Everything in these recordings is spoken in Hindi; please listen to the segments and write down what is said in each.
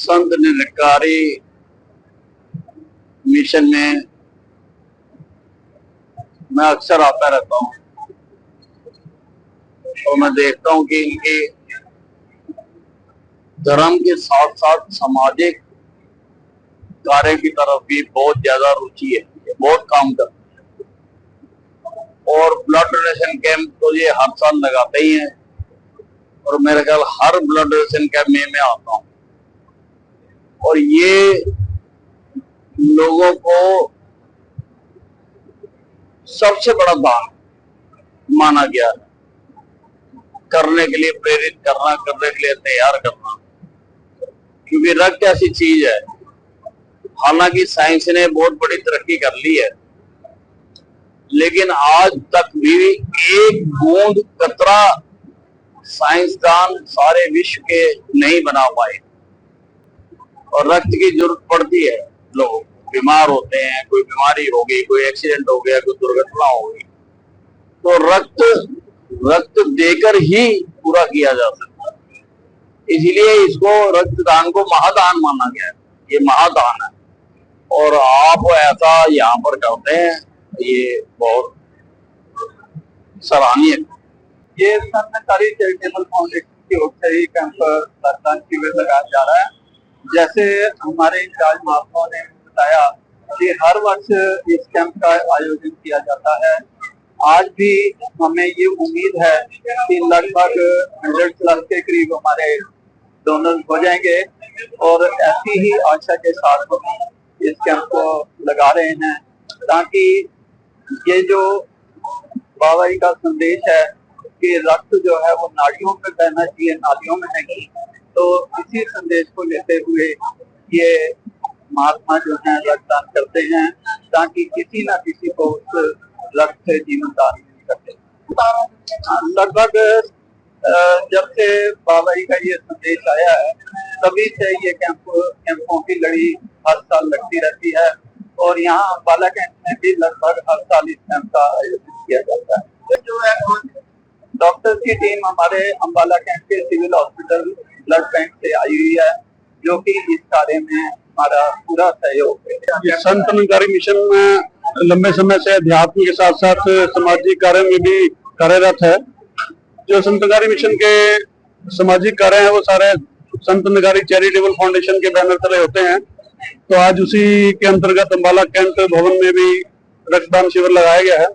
संत निरंकारी मिशन में मैं अक्सर आता रहता हूँ और मैं देखता हूँ कि इनके धर्म के साथ साथ सामाजिक कार्य की तरफ भी बहुत ज्यादा रुचि है, बहुत काम करते हैं। और ब्लड डोनेशन कैंप तो ये हर साल लगाते ही हैं और मेरे ख्याल हर ब्लड डोनेशन कैंप में मैं आता हूँ और ये लोगों को सबसे बड़ा दान माना गया है, करने के लिए प्रेरित करना, करने के लिए तैयार करना। क्योंकि रक्त ऐसी चीज है, हालांकि साइंस ने बहुत बड़ी तरक्की कर ली है, लेकिन आज तक भी एक बूंद कतरा साइंसदान सारे विश्व के नहीं बना पाए। और रक्त की जरूरत पड़ती है, लोग बीमार होते हैं, कोई बीमारी हो गई, कोई एक्सीडेंट हो गया, कोई दुर्घटना हो गई, तो रक्त देकर ही पूरा किया जा सकता है। इसलिए इसको रक्तदान को महादान माना गया है, ये महादान है और आप ऐसा यहाँ पर करते हैं, ये बहुत सराहनीय। ये संत निरंकारी चैरिटेबल फाउंडेशन की ओर से ही कैंप रक्तदान शिविर लगाया जा रहा है। जैसे हमारे इंचार्ज महात्माओं ने बताया कि हर वर्ष इस कैंप का आयोजन किया जाता है। आज भी हमें ये उम्मीद है कि लगभग 100+ के करीब हमारे डोनर्स हो जाएंगे और ऐसी ही आशा के साथ हम इस कैंप को लगा रहे हैं ताकि ये जो बाबा जी का संदेश है कि रक्त जो है वो नाड़ियों में बहना चाहिए, नालियों में नहीं, तो इसी संदेश को लेते हुए ये महात्मा जो है रक्तदान करते हैं ताकि किसी न किसी को उस रक्त से जीवन दान मिल सके। लगभग जब से बाबा जी का ये संदेश आया है तभी से ये कैंपों की लड़ी हर साल लगती रहती है और यहाँ अम्बाला कैंप में भी लगभग हर साल इस कैंप का आयोजन किया जाता है। जो है डॉक्टर्स की टीम हमारे अम्बाला कैंप के सिविल हॉस्पिटल ब्लड बैंक से आई हुई है जो कि इस कार्य में हमारा पूरा सहयोग है। संत निरंकारी मिशन में लंबे समय से अध्यात्म के साथ साथ सामाजिक कार्य में भी कार्यरत है। जो संत निरंकारी मिशन के सामाजिक कार्य हैं वो सारे संत निरंकारी चैरिटेबल फाउंडेशन के बैनर तले होते हैं। तो आज उसी के अंतर्गत अम्बाला कैंट भवन में भी रक्तदान शिविर लगाया गया है।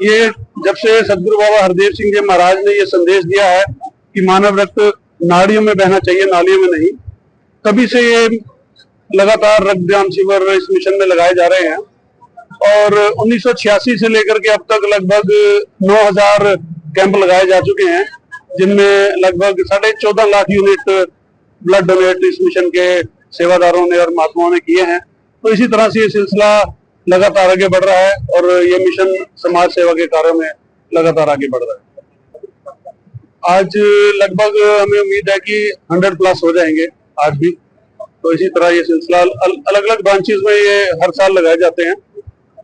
ये जब से सदगुरु बाबा हरदेव सिंह जी महाराज ने ये संदेश दिया है कि मानव रक्त नाड़ियों में बहना चाहिए, नालियों में नहीं, तभी से ये लगातार रक्तदान शिविर इस मिशन में लगाए जा रहे हैं। और 1986 से लेकर के अब तक लगभग 9000 कैंप लगाए जा चुके हैं, जिनमें लगभग 14.5 लाख यूनिट ब्लड डोनेट इस मिशन के सेवादारों ने और महात्माओं ने किए हैं। तो इसी तरह से ये सिलसिला लगातार आगे बढ़ रहा है और ये मिशन समाज सेवा के कार्यों में लगातार आगे बढ़ रहा है। आज लगभग हमें उम्मीद है कि 100+ हो जाएंगे आज भी। तो इसी तरह ये सिलसिला अलग अलग ब्रांचेस में ये हर साल लगाए जाते हैं,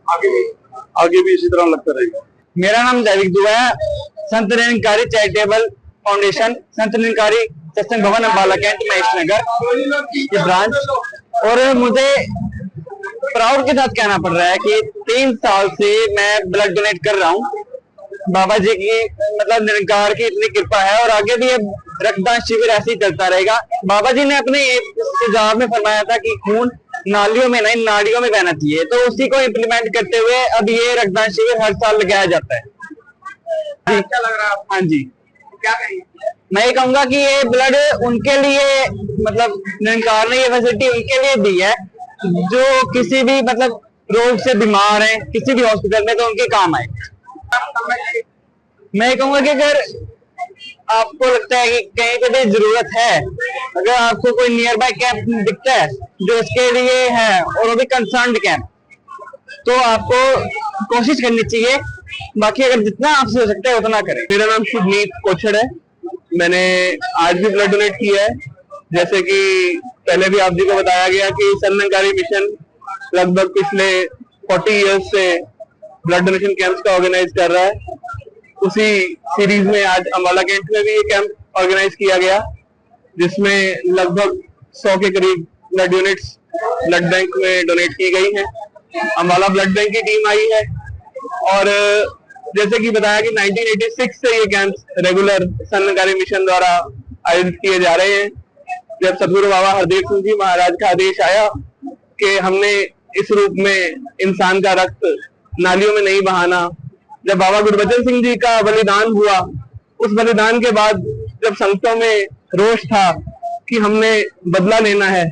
आगे भी इसी तरह लगता रहेगा। मेरा नाम जैविक दुआ है। संत निरंकारी चैरिटेबल फाउंडेशन, संत निरंकारी सत्संग भवन अम्बाला कैंट महेश नगर की ब्रांच। और मुझे प्राउड के साथ कहना पड़ रहा है कि 3 साल से मैं ब्लड डोनेट कर रहा हूँ। बाबा जी की मतलब निरंकार की इतनी कृपा है और आगे भी ये रक्तदान शिविर ऐसे ही चलता रहेगा। बाबा जी ने अपने सुझाव में फरमाया था कि खून नालियों में नहीं नाड़ियों में बहना चाहिए, तो उसी को इम्प्लीमेंट करते हुए अब ये रक्तदान शिविर हर साल लगाया जाता है। क्या लग रहा है? हाँ जी, क्या कहेंगे? मैं ये कहूंगा कि ये ब्लड उनके लिए मतलब निरंकार ने ये फैसिलिटी उनके लिए दी है जो किसी भी मतलब रोग से बीमार है, किसी भी हॉस्पिटल में, तो उनके काम आए। मैं कहूंगा कि अगर आपको लगता है कि कहीं पे भी जरूरत है, अगर आपको कोई नियर बाय कैंप दिखता है जो इसके लिए है और वो भी कंसर्न्ड कैंप, तो आपको कोशिश करनी चाहिए। बाकी अगर जितना आपसे हो सकता है उतना करें। मेरा नाम शुभनीत कोछड़ है। मैंने आज भी ब्लड डोनेट किया है। जैसे कि पहले भी आप जी को बताया गया कि संत निरंकारी मिशन लगभग पिछले 40 ईयर्स से ब्लड डोनेशन कैंप्स का ऑर्गेनाइज कर रहा है। उसी सीरीज में आज अम्बाला कैंट में भी ये कैंप ऑर्गेनाइज किया गया, जिसमें लगभग 100 के करीब ब्लड यूनिट्स ब्लड बैंक में डोनेट की गई हैं। अम्बाला ब्लड बैंक की टीम आई है और जैसे कि बताया कि 1986 से ये camps regular Sant Nirankari mission द्वारा आयोजित किए जा रहे हैं। जब सदगुरु बाबा हरदेव सिंह जी महाराज का आदेश आया कि हमने इस रूप में इंसान का रक्त नालियों में नहीं बहाना, जब बाबा गुरबचन सिंह जी का बलिदान हुआ, उस बलिदान के बाद जब संतों में रोष था कि हमने बदला लेना है,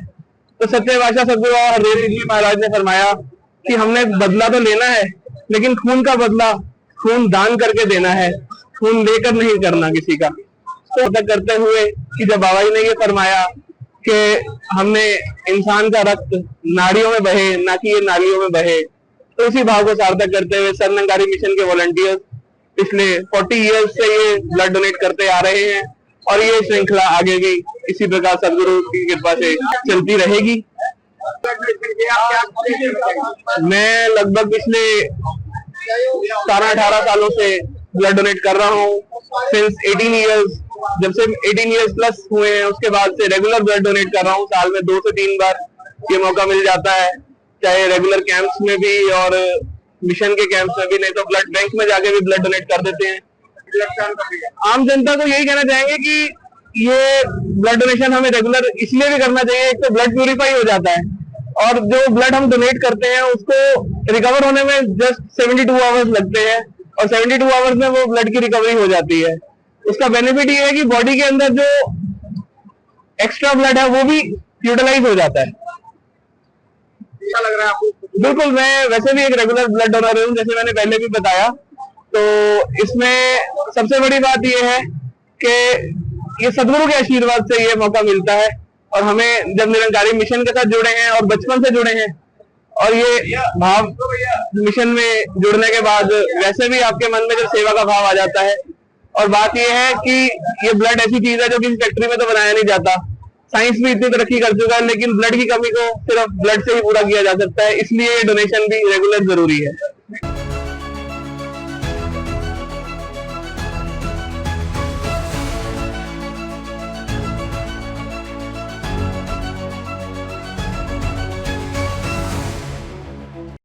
तो सच्चे बादशाह सदगुरु बाबा हरदेव सिंह जी महाराज ने फरमाया कि हमने बदला तो लेना है, लेकिन खून का बदला खून दान करके देना है, खून लेकर नहीं करना किसी का। तो तक करते हुए कि जब बाबा जी ने ये फरमाया कि हमने इंसान का रक्त नाड़ियों में बहे, ना कि ये नालियों में बहे, तो इसी भाव को सार्थक करते हुए संत निरंकारी मिशन के वॉलंटियर्स पिछले 40 ईयर्स से ये ब्लड डोनेट करते आ रहे हैं और ये श्रृंखला आगे भी इसी प्रकार सदगुरु की कृपा से चलती रहेगी। मैं लगभग पिछले 17-18 सालों से ब्लड डोनेट कर रहा हूँ। सिंस 18 ईयर्स, जब से 18 ईयर्स प्लस हुए हैं उसके बाद से रेगुलर ब्लड डोनेट कर रहा हूँ। साल में 2 से 3 बार ये मौका मिल जाता है, चाहे रेगुलर कैंप्स में भी और मिशन के कैंप्स में भी, नहीं तो ब्लड बैंक में जाके भी ब्लड डोनेट कर देते हैं। आम जनता को यही कहना चाहेंगे कि ये ब्लड डोनेशन हमें रेगुलर इसलिए भी करना चाहिए, एक तो ब्लड प्यूरिफाई हो जाता है और जो ब्लड हम डोनेट करते हैं उसको रिकवर होने में जस्ट 72 आवर्स लगते हैं और 72 आवर्स में वो ब्लड की रिकवरी हो जाती है। उसका बेनिफिट ये है कि बॉडी के अंदर जो एक्स्ट्रा ब्लड है वो भी यूटिलाइज हो जाता है। अच्छा लग रहा है आपको? बिल्कुल, मैं वैसे भी एक रेगुलर ब्लड डोनर हूँ, जैसे मैंने पहले भी बताया। तो इसमें सबसे बड़ी बात यह है कि ये सदगुरु के आशीर्वाद से ये मौका मिलता है और हमें जब निरंकारी मिशन के साथ जुड़े हैं और बचपन से जुड़े हैं और ये भाव मिशन में जुड़ने के बाद वैसे भी आपके मन में जब सेवा का भाव आ जाता है। और बात यह है कि ये ब्लड ऐसी चीज है जो किसी फैक्ट्री में तो बनाया नहीं जाता। साइंस भी इतनी तरक्की कर चुका है, लेकिन ब्लड की कमी को सिर्फ ब्लड से ही पूरा किया जा सकता है, इसलिए डोनेशन भी रेगुलर जरूरी है।